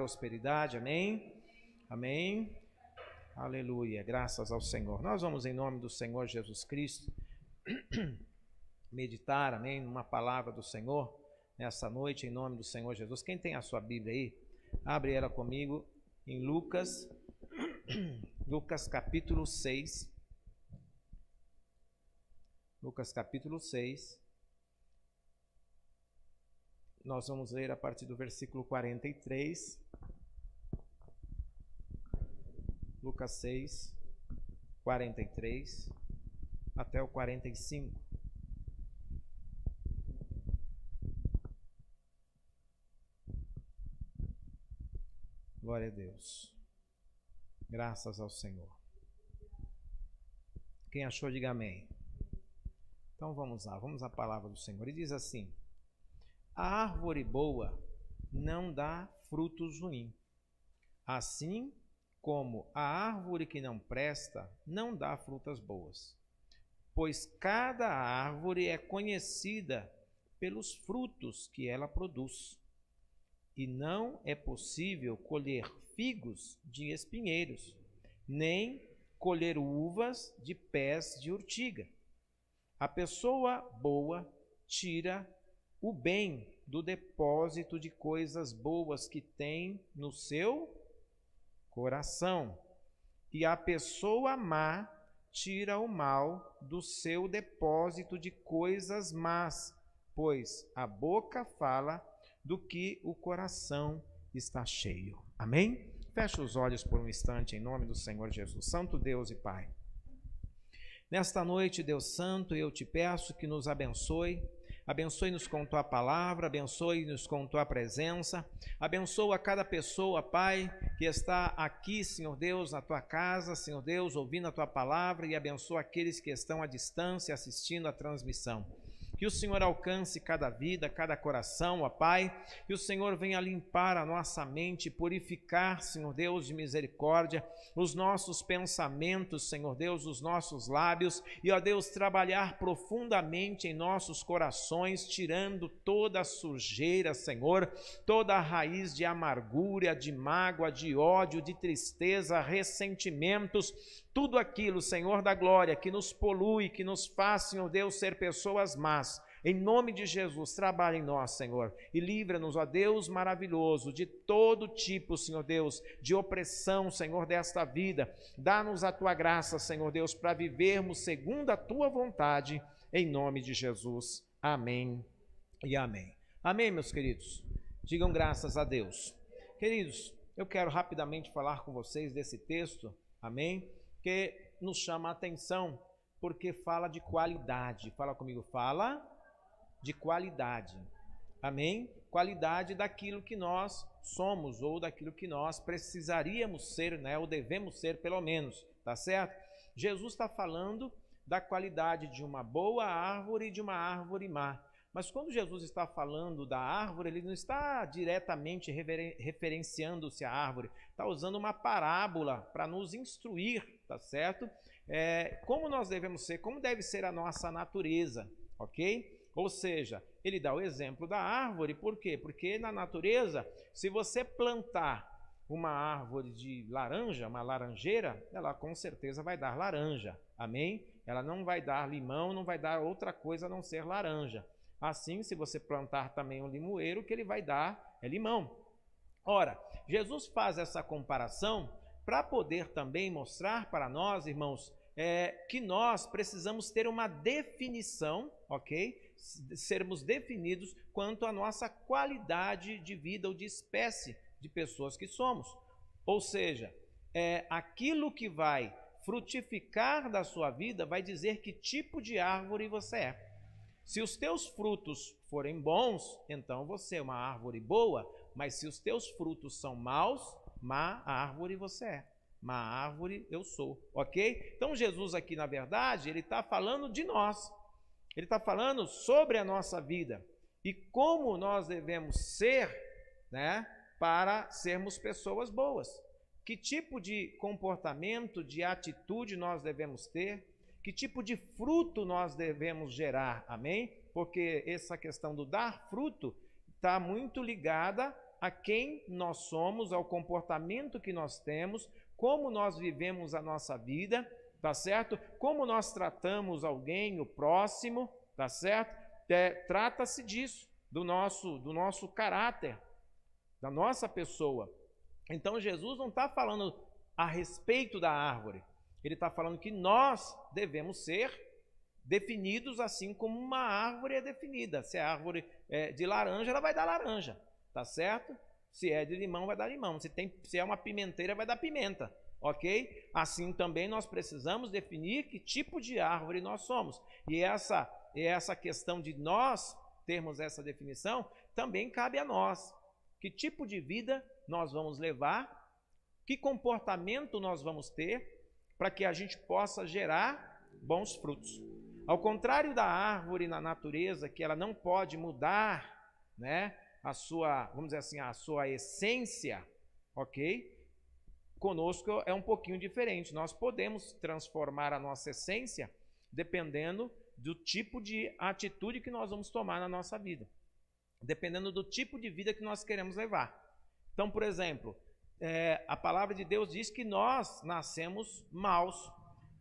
prosperidade, amém? Amém? Aleluia, graças ao Senhor. Nós vamos, em nome do Senhor Jesus Cristo, meditar, amém, numa palavra do Senhor, nessa noite, em nome do Senhor Jesus. Quem tem a sua Bíblia aí, abre ela comigo em Lucas, Lucas capítulo 6. Lucas capítulo 6. Nós vamos ler a partir do versículo 43. Lucas 6, 43 até o 45. Glória a Deus. Graças ao Senhor. Quem achou, diga amém. Então vamos lá, vamos à palavra do Senhor. E diz assim: a árvore boa não dá frutos ruins, assim como a árvore que não presta não dá frutas boas. Pois cada árvore é conhecida pelos frutos que ela produz. E não é possível colher figos de espinheiros, nem colher uvas de pés de urtiga. A pessoa boa tira o bem do depósito de coisas boas que tem no seu coração, e a pessoa má tira o mal do seu depósito de coisas más, pois a boca fala do que o coração está cheio. Amém? Feche os olhos por um instante em nome do Senhor Jesus. Santo Deus e Pai, nesta noite, Deus Santo, eu te peço que nos abençoe. Abençoe-nos com Tua palavra, abençoe-nos com Tua presença, abençoa cada pessoa, Pai, que está aqui, Senhor Deus, na Tua casa, Senhor Deus, ouvindo a Tua palavra, e abençoa aqueles que estão à distância assistindo a transmissão. Que o Senhor alcance cada vida, cada coração, ó Pai, que o Senhor venha limpar a nossa mente, purificar, Senhor Deus de misericórdia, os nossos pensamentos, Senhor Deus, os nossos lábios, e ó Deus, trabalhar profundamente em nossos corações, tirando toda a sujeira, Senhor, toda a raiz de amargura, de mágoa, de ódio, de tristeza, ressentimentos, tudo aquilo, Senhor da glória, que nos polui, que nos faz, Senhor Deus, ser pessoas más. Em nome de Jesus, trabalha em nós, Senhor, e livra-nos, ó Deus maravilhoso, de todo tipo, Senhor Deus, de opressão, Senhor, desta vida. Dá-nos a Tua graça, Senhor Deus, para vivermos segundo a Tua vontade, em nome de Jesus. Amém e amém. Amém, meus queridos? Digam graças a Deus. Queridos, eu quero rapidamente falar com vocês desse texto, amém? Que nos chama a atenção, porque fala de qualidade. Fala comigo, fala de qualidade. Amém? Qualidade daquilo que nós somos, ou daquilo que nós precisaríamos ser, né? Ou devemos ser, pelo menos, tá certo? Jesus está falando da qualidade de uma boa árvore e de uma árvore má. Mas quando Jesus está falando da árvore, ele não está diretamente referenciando-se à árvore, está usando uma parábola para nos instruir, tá certo? Como nós devemos ser, como deve ser a nossa natureza, ok? Ou seja, ele dá o exemplo da árvore, por quê? Porque na natureza, se você plantar uma árvore de laranja, uma laranjeira, ela com certeza vai dar laranja, amém? Ela não vai dar limão, não vai dar outra coisa a não ser laranja. Assim, se você plantar também um limoeiro, o que ele vai dar é limão. Ora, Jesus faz essa comparação para poder também mostrar para nós, irmãos, que nós precisamos ter uma definição, ok? Sermos definidos quanto à nossa qualidade de vida ou de espécie de pessoas que somos. Ou seja, aquilo que vai frutificar da sua vida vai dizer que tipo de árvore você é. Se os teus frutos forem bons, então você é uma árvore boa, mas se os teus frutos são maus, má árvore você é. Má árvore eu sou, ok? Então Jesus aqui, na verdade, ele está falando de nós. Ele está falando sobre a nossa vida e como nós devemos ser, né, para sermos pessoas boas. Que tipo de comportamento, de atitude nós devemos ter? Que tipo de fruto nós devemos gerar, amém? Porque essa questão do dar fruto está muito ligada a quem nós somos, ao comportamento que nós temos, como nós vivemos a nossa vida, tá certo? Como nós tratamos alguém, o próximo, tá certo? Trata-se disso, do nosso caráter, da nossa pessoa. Então Jesus não está falando a respeito da árvore, ele está falando que nós devemos ser definidos assim como uma árvore é definida. Se a árvore é de laranja, ela vai dar laranja, tá certo? Se é de limão, vai dar limão. Se é uma pimenteira, vai dar pimenta, ok? Assim também nós precisamos definir que tipo de árvore nós somos. E essa questão de nós termos essa definição também cabe a nós. Que tipo de vida nós vamos levar? Que comportamento nós vamos ter para que a gente possa gerar bons frutos? Ao contrário da árvore na natureza, que ela não pode mudar, né, a sua, vamos dizer assim, a sua essência, ok? Conosco é um pouquinho diferente. Nós podemos transformar a nossa essência dependendo do tipo de atitude que nós vamos tomar na nossa vida, dependendo do tipo de vida que nós queremos levar. Então, por exemplo, a palavra de Deus diz que nós nascemos maus,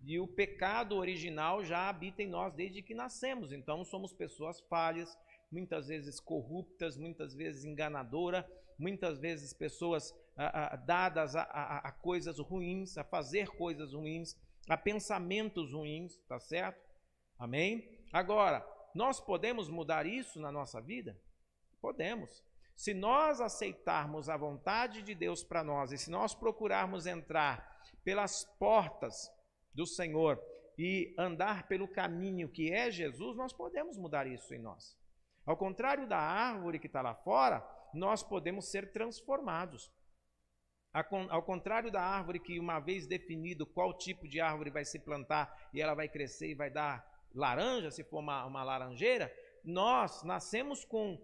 e o pecado original já habita em nós desde que nascemos. Então somos pessoas falhas, muitas vezes corruptas, muitas vezes enganadoras, muitas vezes pessoas dadas a coisas ruins, a fazer coisas ruins, a pensamentos ruins, tá certo? Amém? Agora, nós podemos mudar isso na nossa vida? Podemos. Se nós aceitarmos a vontade de Deus para nós, e se nós procurarmos entrar pelas portas do Senhor e andar pelo caminho que é Jesus, nós podemos mudar isso em nós. Ao contrário da árvore que está lá fora, nós podemos ser transformados. Ao contrário da árvore que, uma vez definido qual tipo de árvore vai se plantar e ela vai crescer e vai dar laranja, se for uma laranjeira, nós nascemos com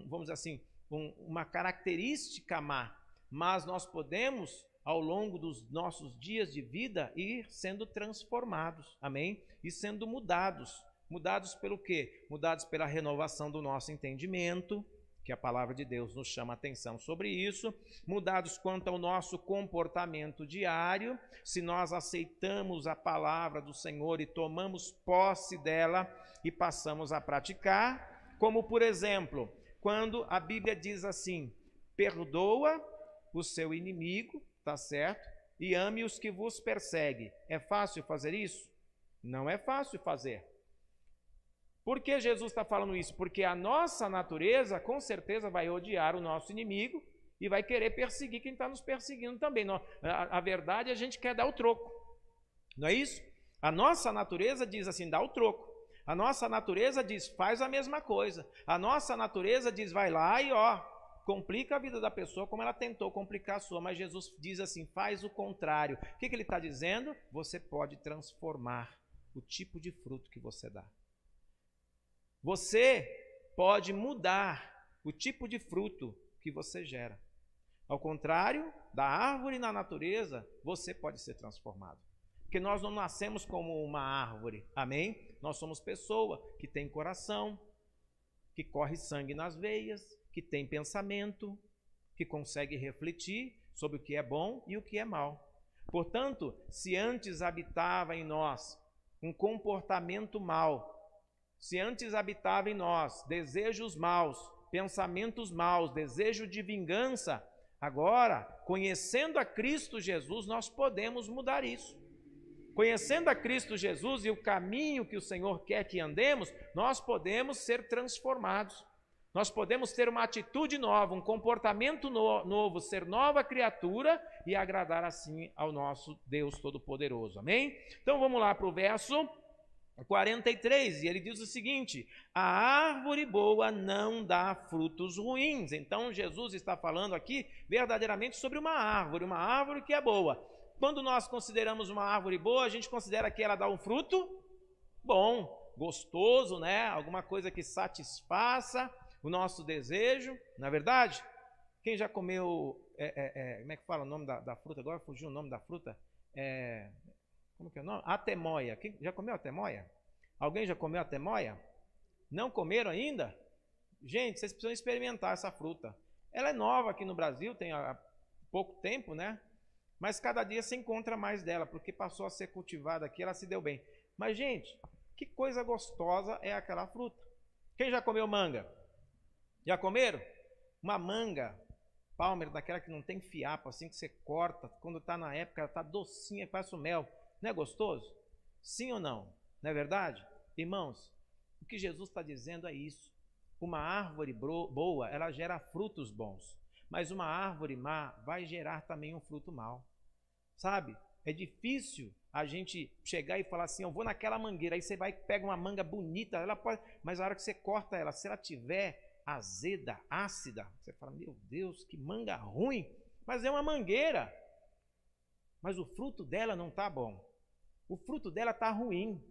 vamos dizer assim, uma característica má, mas nós podemos, ao longo dos nossos dias de vida, ir sendo transformados, amém? E sendo mudados. Mudados pelo quê? Mudados pela renovação do nosso entendimento, que a palavra de Deus nos chama a atenção sobre isso. Mudados quanto ao nosso comportamento diário, se nós aceitamos a palavra do Senhor e tomamos posse dela e passamos a praticar, como por exemplo, quando a Bíblia diz assim: perdoa o seu inimigo, tá certo? E ame os que vos perseguem. É fácil fazer isso? Não é fácil fazer. Por que Jesus está falando isso? Porque a nossa natureza, com certeza, vai odiar o nosso inimigo e vai querer perseguir quem está nos perseguindo também. A verdade, a gente quer dar o troco. Não é isso? A nossa natureza diz assim, dá o troco. A nossa natureza diz, faz a mesma coisa. A nossa natureza diz, vai lá e complica a vida da pessoa como ela tentou complicar a sua. Mas Jesus diz assim, faz o contrário. O que ele está dizendo? Você pode transformar o tipo de fruto que você dá. Você pode mudar o tipo de fruto que você gera. Ao contrário da árvore na natureza, você pode ser transformado. Porque nós não nascemos como uma árvore, amém? Nós somos pessoa que tem coração, que corre sangue nas veias, que tem pensamento, que consegue refletir sobre o que é bom e o que é mal. Portanto, se antes habitava em nós um comportamento mau, se antes habitava em nós desejos maus, pensamentos maus, desejo de vingança, agora, conhecendo a Cristo Jesus, nós podemos mudar isso. Conhecendo a Cristo Jesus e o caminho que o Senhor quer que andemos, nós podemos ser transformados. Nós podemos ter uma atitude nova, um comportamento novo, ser nova criatura e agradar assim ao nosso Deus Todo-Poderoso. Amém? Então vamos lá para o verso 43, e ele diz o seguinte: a árvore boa não dá frutos ruins. Então Jesus está falando aqui verdadeiramente sobre uma árvore que é boa. Quando nós consideramos uma árvore boa, a gente considera que ela dá um fruto bom, gostoso, né? Alguma coisa que satisfaça o nosso desejo, não é verdade? Quem já comeu, como é que fala o nome da fruta? Agora fugiu o nome da fruta. Como que é o nome? Atemoia. Quem já comeu atemoia? Alguém já comeu atemoia? Não comeram ainda? Gente, vocês precisam experimentar essa fruta. Ela é nova aqui no Brasil, tem há pouco tempo, né? Mas cada dia se encontra mais dela, porque passou a ser cultivada aqui, ela se deu bem. Mas, gente, que coisa gostosa é aquela fruta. Quem já comeu manga? Já comeram? Uma manga, Palmer, daquela que não tem fiapo, assim que você corta, quando está na época, ela está docinha, parece o mel. Não é gostoso? Sim ou não? Não é verdade? Irmãos, o que Jesus está dizendo é isso. Uma árvore boa, ela gera frutos bons. Mas uma árvore má vai gerar também um fruto mau. Sabe? É difícil a gente chegar e falar assim, eu vou naquela mangueira, aí você vai e pega uma manga bonita, ela pode, mas a hora que você corta ela, se ela tiver azeda, ácida, você fala, meu Deus, que manga ruim, mas é uma mangueira. Mas o fruto dela não está bom. O fruto dela está ruim.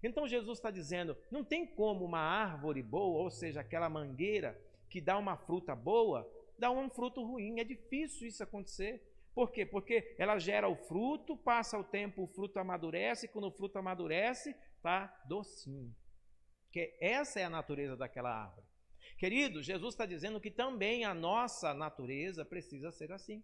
Então Jesus está dizendo, não tem como uma árvore boa, ou seja, aquela mangueira que dá uma fruta boa, dar um fruto ruim. É difícil isso acontecer. Por quê? Porque ela gera o fruto, passa o tempo, o fruto amadurece, e quando o fruto amadurece, está docinho. Porque essa é a natureza daquela árvore. Querido, Jesus está dizendo que também a nossa natureza precisa ser assim.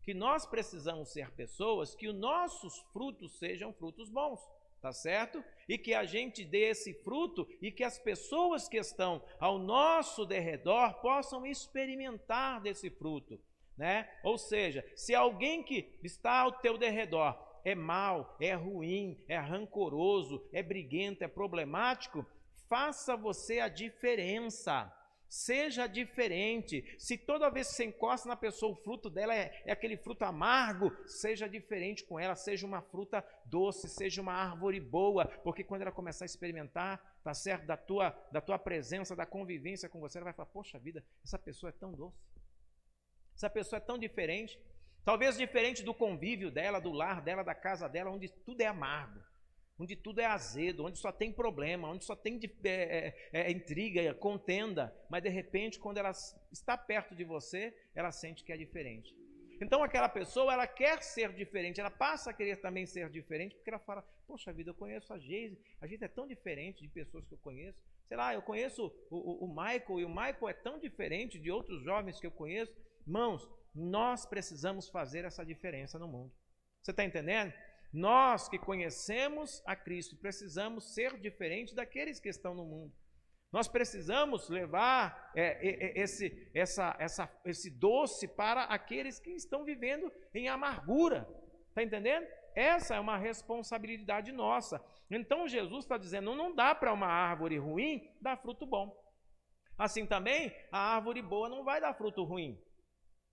Que nós precisamos ser pessoas que os nossos frutos sejam frutos bons, tá certo? E que a gente dê esse fruto e que as pessoas que estão ao nosso derredor possam experimentar desse fruto. Né? Ou seja, se alguém que está ao teu derredor é mau, é ruim, é rancoroso, é briguento, é problemático, faça você a diferença. Seja diferente. Se toda vez que você encosta na pessoa, o fruto dela é aquele fruto amargo, seja diferente com ela, seja uma fruta doce, seja uma árvore boa, porque quando ela começar a experimentar, tá certo, da tua presença, da convivência com você, ela vai falar, poxa vida, essa pessoa é tão doce. Essa pessoa é tão diferente, talvez diferente do convívio dela, do lar dela, da casa dela, onde tudo é amargo, onde tudo é azedo, onde só tem problema, onde só tem intriga, contenda, mas de repente, quando ela está perto de você, ela sente que é diferente. Então aquela pessoa, ela quer ser diferente, ela passa a querer também ser diferente, porque ela fala, poxa vida, eu conheço a Geise é tão diferente de pessoas que eu conheço, sei lá, eu conheço o Michael, e o Michael é tão diferente de outros jovens que eu conheço. Irmãos, nós precisamos fazer essa diferença no mundo. Você está entendendo? Nós que conhecemos a Cristo, precisamos ser diferentes daqueles que estão no mundo. Nós precisamos levar esse doce para aqueles que estão vivendo em amargura. Está entendendo? Essa é uma responsabilidade nossa. Então Jesus está dizendo, não dá para uma árvore ruim dar fruto bom. Assim também, a árvore boa não vai dar fruto ruim.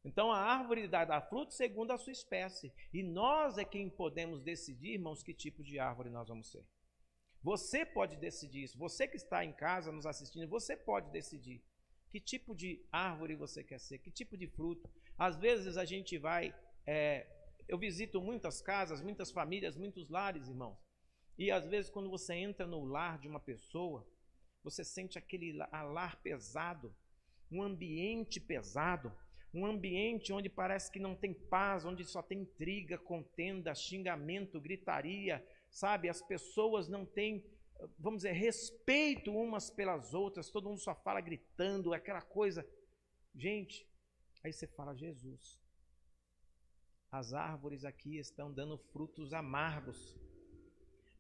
Então a árvore dá fruto segundo a sua espécie. E nós é quem podemos decidir, irmãos, que tipo de árvore nós vamos ser. Você pode decidir isso. Você que está em casa nos assistindo, você pode decidir que tipo de árvore você quer ser, que tipo de fruto. Às vezes a gente vai... eu visito muitas casas, muitas famílias, muitos lares, irmãos. E às vezes quando você entra no lar de uma pessoa, você sente aquele lar pesado, um ambiente pesado. Um ambiente onde parece que não tem paz, onde só tem intriga, contenda, xingamento, gritaria, sabe? As pessoas não têm, vamos dizer, respeito umas pelas outras, todo mundo só fala gritando, aquela coisa. Gente, aí você fala, Jesus, as árvores aqui estão dando frutos amargos,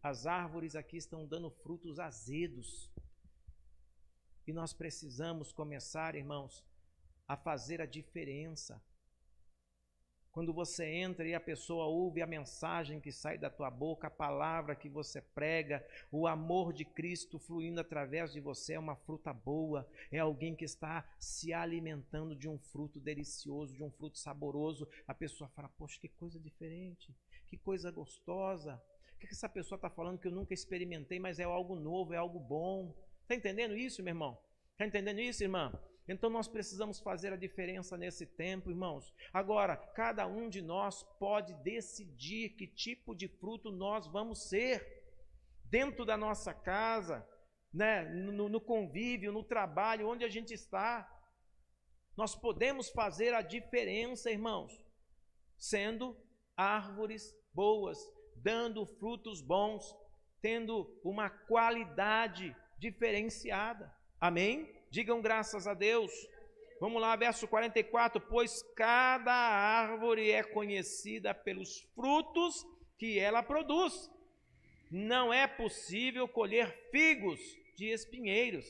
as árvores aqui estão dando frutos azedos, e nós precisamos começar, irmãos, a fazer a diferença. Quando você entra e a pessoa ouve a mensagem que sai da tua boca, a palavra que você prega, o amor de Cristo fluindo através de você, é uma fruta boa, é alguém que está se alimentando de um fruto delicioso, de um fruto saboroso. A pessoa fala, poxa, que coisa diferente, que coisa gostosa. O que essa pessoa está falando que eu nunca experimentei, mas é algo novo, é algo bom. Está entendendo isso, meu irmão? Está entendendo isso, irmã? Então nós precisamos fazer a diferença nesse tempo, irmãos. Agora, cada um de nós pode decidir que tipo de fruto nós vamos ser. Dentro da nossa casa, né? no convívio, no trabalho, onde a gente está. Nós podemos fazer a diferença, irmãos, sendo árvores boas, dando frutos bons, tendo uma qualidade diferenciada. Amém? Digam graças a Deus. Vamos lá, verso 44. Pois cada árvore é conhecida pelos frutos que ela produz. Não é possível colher figos de espinheiros,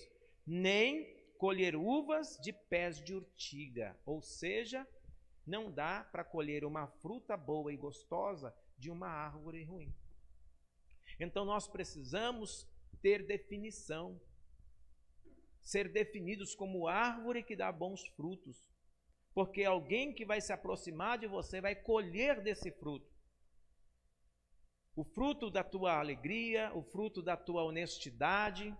nem colher uvas de pés de urtiga. Ou seja, não dá para colher uma fruta boa e gostosa de uma árvore ruim. Então nós precisamos ter definição, ser definidos como árvore que dá bons frutos, porque alguém que vai se aproximar de você vai colher desse fruto. O fruto da tua alegria, o fruto da tua honestidade,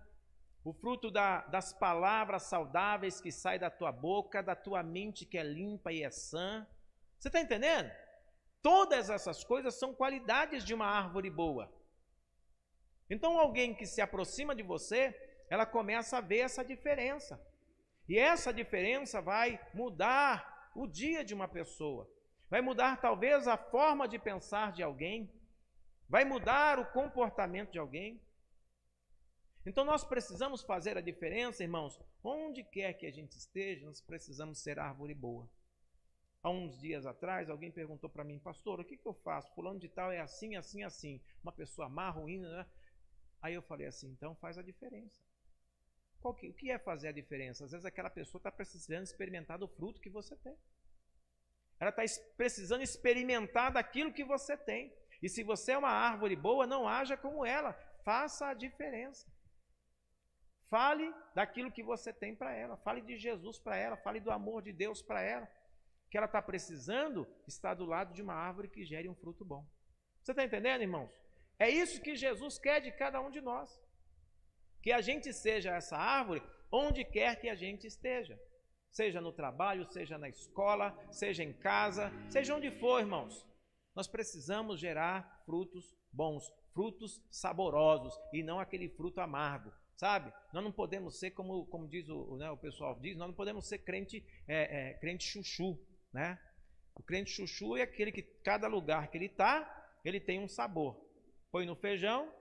o fruto das palavras saudáveis que saem da tua boca, da tua mente que é limpa e é sã. Você está entendendo? Todas essas coisas são qualidades de uma árvore boa. Então alguém que se aproxima de você, ela começa a ver essa diferença. E essa diferença vai mudar o dia de uma pessoa. Vai mudar talvez a forma de pensar de alguém. Vai mudar o comportamento de alguém. Então nós precisamos fazer a diferença, irmãos. Onde quer que a gente esteja, nós precisamos ser árvore boa. Há uns dias atrás, alguém perguntou para mim, pastor, o que eu faço? Fulano de tal é assim, assim, assim. Uma pessoa má, ruim, né? Aí eu falei assim, então faz a diferença. O que é fazer a diferença? Às vezes aquela pessoa está precisando experimentar do fruto que você tem. Ela está precisando experimentar daquilo que você tem. E se você é uma árvore boa, não haja como ela. Faça a diferença. Fale daquilo que você tem para ela. Fale de Jesus para ela. Fale do amor de Deus para ela. Que ela está precisando estar do lado de uma árvore que gere um fruto bom. Você está entendendo, irmãos? É isso que Jesus quer de cada um de nós. Que a gente seja essa árvore onde quer que a gente esteja. Seja no trabalho, seja na escola, seja em casa, seja onde for, irmãos. Nós precisamos gerar frutos bons, frutos saborosos e não aquele fruto amargo, sabe? Nós não podemos ser, como diz o pessoal diz, nós não podemos ser crente chuchu, né? O crente chuchu é aquele que cada lugar que ele está, ele tem um sabor. Põe no feijão,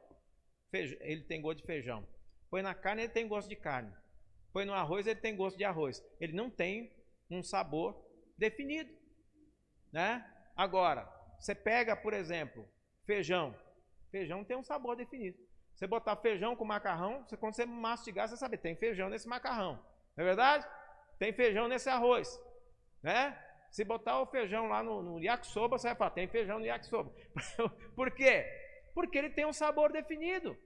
ele tem gosto de feijão. Põe na carne, ele tem gosto de carne. Põe no arroz, ele tem gosto de arroz. Ele não tem um sabor definido, né? Agora, você pega, por exemplo, feijão. Feijão tem um sabor definido. Você botar feijão com macarrão, quando você mastigar, você sabe, tem feijão nesse macarrão. Não é verdade? Tem feijão nesse arroz, né? Se botar o feijão lá no yakisoba, você vai falar, tem feijão no yakisoba. Por quê? Porque ele tem um sabor definido.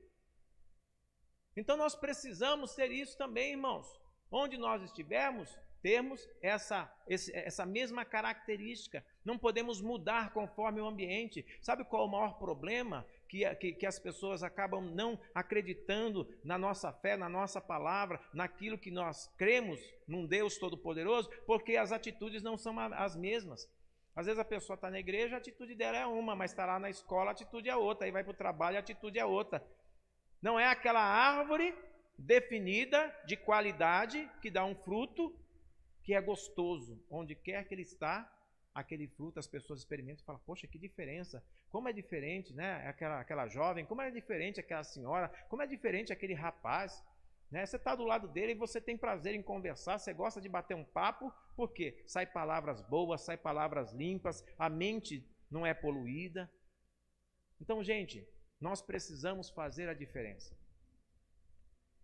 Então nós precisamos ter isso também, irmãos. Onde nós estivermos, termos essa mesma característica. Não podemos mudar conforme o ambiente. Sabe qual é o maior problema? Que as pessoas acabam não acreditando na nossa fé, na nossa palavra, naquilo que nós cremos, num Deus Todo-Poderoso, porque as atitudes não são as mesmas. Às vezes a pessoa está na igreja, a atitude dela é uma, mas está lá na escola, a atitude é outra. Aí vai para o trabalho, a atitude é outra. Não é aquela árvore definida de qualidade que dá um fruto que é gostoso. Onde quer que ele está, aquele fruto as pessoas experimentam e falam, poxa, que diferença. Como é diferente, né? Aquela jovem, como é diferente aquela senhora, como é diferente aquele rapaz. Né? Você está do lado dele e você tem prazer em conversar, você gosta de bater um papo, por quê? Sai palavras boas, sai palavras limpas, a mente não é poluída. Então, gente, nós precisamos fazer a diferença.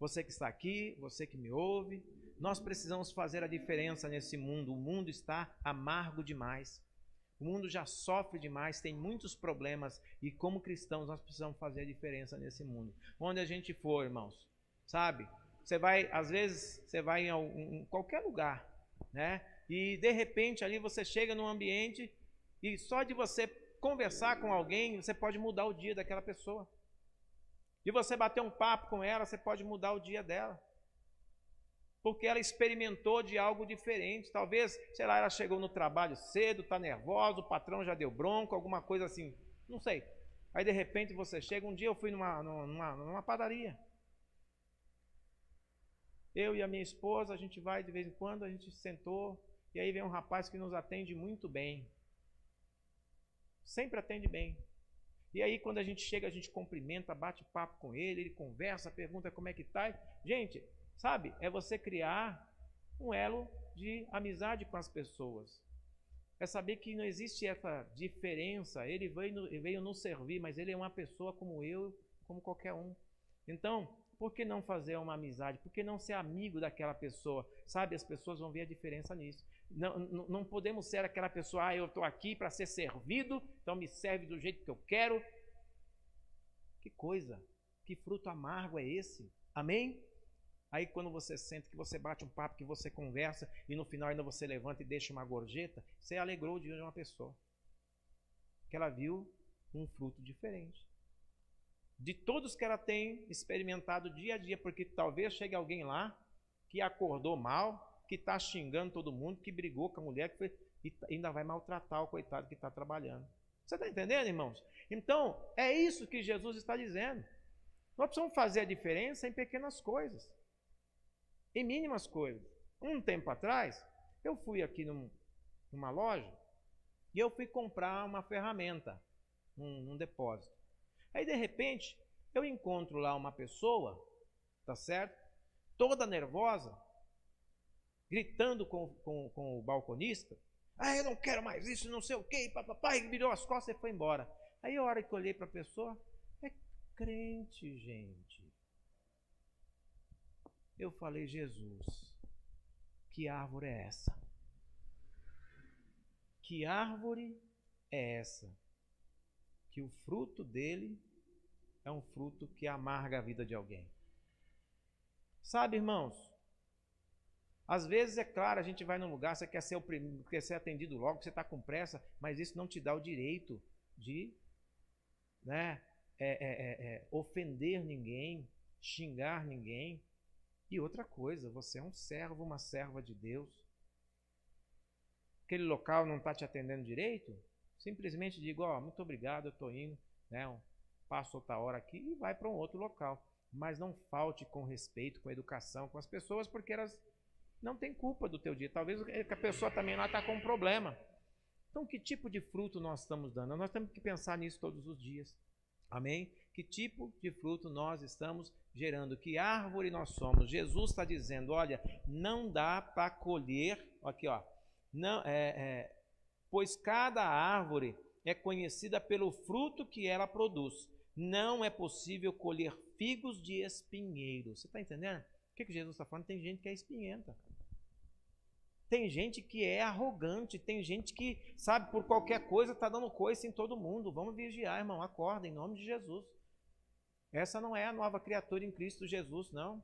Você que está aqui, você que me ouve, nós precisamos fazer a diferença nesse mundo. O mundo está amargo demais. O mundo já sofre demais, tem muitos problemas e como cristãos nós precisamos fazer a diferença nesse mundo. Onde a gente for, irmãos, sabe? Você vai, às vezes, você vai em qualquer lugar, né? E de repente ali você chega num ambiente e só de você conversar com alguém, você pode mudar o dia daquela pessoa. E você bater um papo com ela, você pode mudar o dia dela. Porque ela experimentou de algo diferente. Talvez, sei lá, ela chegou no trabalho cedo, está nervosa, o patrão já deu bronca, alguma coisa assim, não sei. Aí de repente você chega, um dia eu fui numa padaria. Eu e a minha esposa, a gente vai de vez em quando, a gente sentou, e aí vem um rapaz que nos atende muito bem. Sempre atende bem. E aí quando a gente chega, a gente cumprimenta, bate papo com ele, ele conversa, pergunta como é que está. Gente, sabe, é você criar um elo de amizade com as pessoas. É saber que não existe essa diferença. Ele veio nos servir, mas ele é uma pessoa como eu, como qualquer um. Então, por que não fazer uma amizade? Por que não ser amigo daquela pessoa? Sabe, as pessoas vão ver a diferença nisso. Não podemos ser aquela pessoa, eu estou aqui para ser servido, então me serve do jeito que eu quero. Que coisa, que fruto amargo é esse? Amém? Aí quando você sente que você bate um papo, que você conversa, e no final ainda você levanta e deixa uma gorjeta, você alegrou o dia de uma pessoa. Que ela viu um fruto diferente. De todos que ela tem experimentado dia a dia, porque talvez chegue alguém lá que acordou mal, que está xingando todo mundo, que brigou com a mulher, e ainda vai maltratar o coitado que está trabalhando. Você está entendendo, irmãos? Então, é isso que Jesus está dizendo. Nós precisamos fazer a diferença em pequenas coisas, em mínimas coisas. Um tempo atrás, eu fui aqui numa loja e eu fui comprar uma ferramenta, um depósito. Aí, de repente, eu encontro lá uma pessoa, tá certo? Toda nervosa, gritando com o balconista. Eu não quero mais isso, não sei o quê, papai, virou as costas e foi embora. Aí, a hora que eu olhei para a pessoa, é crente, gente. Eu falei, Jesus, que árvore é essa? Que árvore é essa? Que o fruto dele é um fruto que amarga a vida de alguém. Sabe, irmãos? Às vezes, é claro, a gente vai num lugar, você quer ser o primeiro, quer ser atendido logo, você está com pressa, mas isso não te dá o direito de ofender ninguém, xingar ninguém. E outra coisa, você é um servo, uma serva de Deus. Aquele local não está te atendendo direito? Simplesmente diga, muito obrigado, eu estou indo, passo outra hora aqui e vai para um outro local. Mas não falte com respeito, com educação com as pessoas, porque elas não têm culpa do teu dia. Talvez a pessoa também lá está com um problema. Então, que tipo de fruto nós estamos dando? Nós temos que pensar nisso todos os dias. Amém? Que tipo de fruto nós estamos gerando? Que árvore nós somos? Jesus está dizendo, olha, não dá para colher, aqui não, pois cada árvore é conhecida pelo fruto que ela produz. Não é possível colher figos de espinheiros. Você está entendendo? O que Jesus está falando? Tem gente que é espinhenta. Tem gente que é arrogante. Tem gente que, sabe, por qualquer coisa está dando coice em todo mundo. Vamos vigiar, irmão. Acorda, em nome de Jesus. Essa não é a nova criatura em Cristo Jesus, não.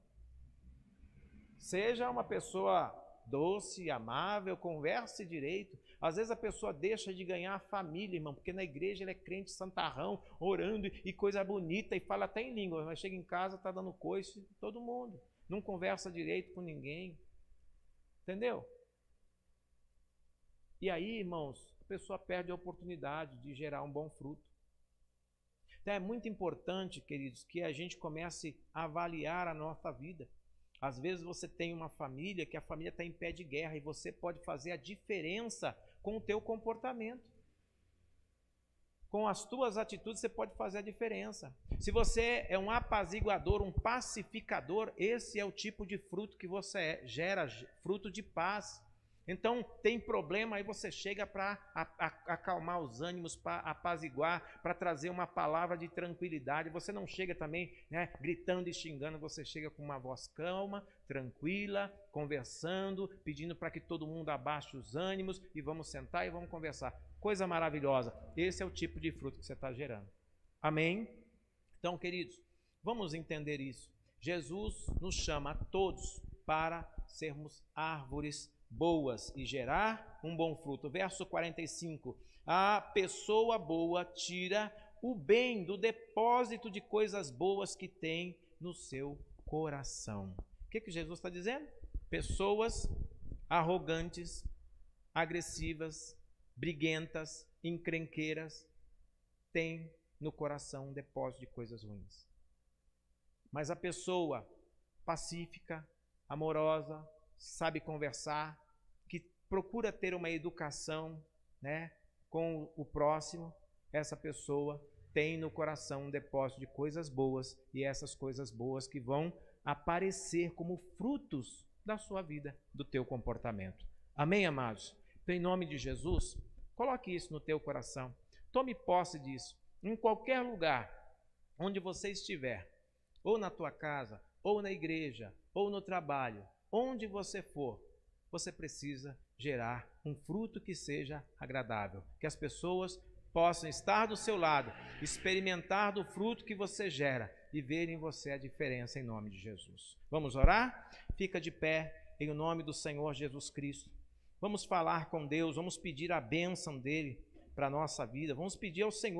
Seja uma pessoa doce, amável, converse direito. Às vezes a pessoa deixa de ganhar a família, irmão, porque na igreja ele é crente santarrão, orando e coisa bonita, e fala até em língua, mas chega em casa, está dando coice em todo mundo. Não conversa direito com ninguém. Entendeu? E aí, irmãos, a pessoa perde a oportunidade de gerar um bom fruto. Então é muito importante, queridos, que a gente comece a avaliar a nossa vida. Às vezes você tem uma família que a família está em pé de guerra e você pode fazer a diferença com o teu comportamento. Com as tuas atitudes você pode fazer a diferença. Se você é um apaziguador, um pacificador, esse é o tipo de fruto que você gera, fruto de paz. Então tem problema, aí você chega para acalmar os ânimos, para apaziguar, para trazer uma palavra de tranquilidade. Você não chega também gritando e xingando, você chega com uma voz calma, tranquila, conversando, pedindo para que todo mundo abaixe os ânimos e vamos sentar e vamos conversar. Coisa maravilhosa. Esse é o tipo de fruto que você está gerando. Amém? Então, queridos, vamos entender isso. Jesus nos chama a todos para sermos árvores boas e gerar um bom fruto. Verso 45. A pessoa boa tira o bem do depósito de coisas boas que tem no seu coração. O que Jesus está dizendo? Pessoas arrogantes, agressivas, briguentas, encrenqueiras, têm no coração um depósito de coisas ruins. Mas a pessoa pacífica, amorosa, sabe conversar, que procura ter uma educação com o próximo, essa pessoa tem no coração um depósito de coisas boas, e essas coisas boas que vão aparecer como frutos da sua vida, do teu comportamento. Amém, amados? Então, em nome de Jesus, coloque isso no teu coração. Tome posse disso. Em qualquer lugar onde você estiver, ou na tua casa, ou na igreja, ou no trabalho, onde você for, você precisa gerar um fruto que seja agradável, que as pessoas possam estar do seu lado, experimentar do fruto que você gera e ver em você a diferença em nome de Jesus. Vamos orar? Fica de pé em nome do Senhor Jesus Cristo. Vamos falar com Deus, vamos pedir a bênção dele para a nossa vida, vamos pedir ao Senhor